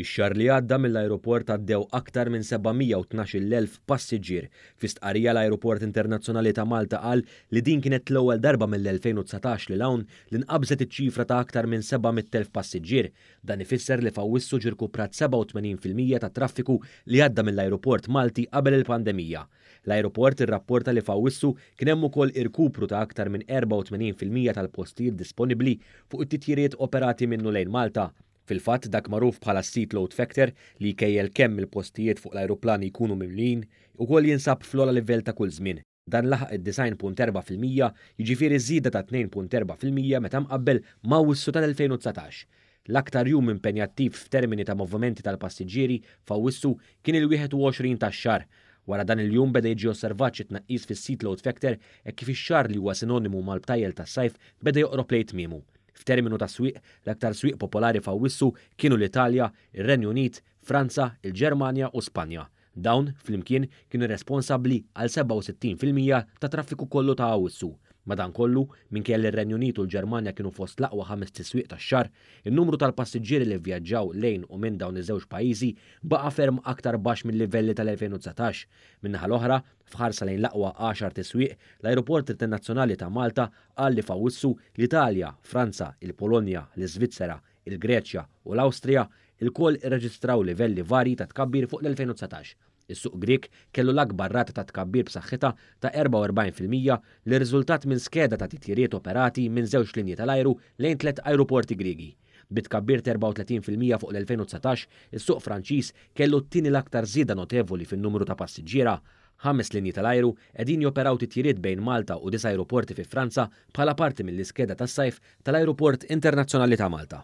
Ix-xahar li għadda mill-ajruport għaddew aktar minn 712,000 passiġġier. Fi stqarrija l-Ajruport Internazzjonali ta' Malta qal li din kienet l-ewwel darba mill-2019 li hawn li nqabżet iċ-ċifra ta' aktar minn 700,000 passiġġier. Dan ifisser li f'Awwissu ġie rkuprat 87% tat traffiku li għadda mill-ajruport Malti qabel il-pandemija. L-ajruport irrapporta li f'Awwissu kien hemm ukoll irkupru ta' aktar minn 84% tal-postijiet disponibbli fuq it-titjiriet operati minnu lejn Malta. Fil-fatt dak magħruf bħala seat load factor li jkejjel kemm il-postijiet fuq l-ajruplani jkunu mimlin ukoll jinsab fl-ogħla livell ta' kull żmien. Dan laħaq id-9.4% jiġifieri żieda ta' 2.4% meta mqabbel m'Awwissu tal-2019. L-aktar jum impenjattiv f'termini ta' movimenti tal-passiġġieri f'Awwissu kien il-21 tax-xahar. Wara dan il-jum beda jiġi osservat xi tnaqqis fis-seat load factor hekk kif ix-xahar li huwa sinonimu mal-btajjel tas-sajf beda joqrob lejn tmiemu. F'terminu ta' swieq, l-aktar swieq popolari f'Awwissu kienu l-Italja, ir-Renju Unit, Franza, il-Ġermanja u Spanja. Dawn flimkien kienu responsabbli għal 67% ta' traffiku kollu ta' Awwissu. Madankollu, minkejja ir-Renju Unit u l-Ġermanja kienu fost l-aqwa 5 tiswieq tax-xahar, in-numru tal-passiġġieri li vvjaġġaw lejn u minn dawn iż-żewġ pajjiżi baqa' ferm aktar baxx mill-livelli tal-2019. Min-naħa l-oħra, f'ħarsa lejn l-aqwa 10 tiswieq, l-Ajruport Internazzjonali ta' Malta qal li f'Awwissu l-Italja, Franza, il-Polonja, l-Iżvizzera, il-Greċja u l-Awstrija il-koll irreġistraw livelli varji ta' tkabbir fuq l-2019. Is-suq Grieg kellu l-akbar rata ta' tkabbir b'saħħitha ta' 44% li riżultat minn skeda ta' titjiriet operati minn żewġ linji tal-ajru lejn 3 ajruporti Griegi. Bit-tkabbir 34% fuq l-2019, is-suq Franċiż kellu t-tieni l-aktar żieda notevoli fin-numru ta' passiġġiera. 5 linji tal-ajru qegħdin joperaw titjiriet bejn Malta u 9 ajruporti fi Franza bħala parti mill-iskeda tas-sajf tal-Ajruport Internazzjonali ta' Malta.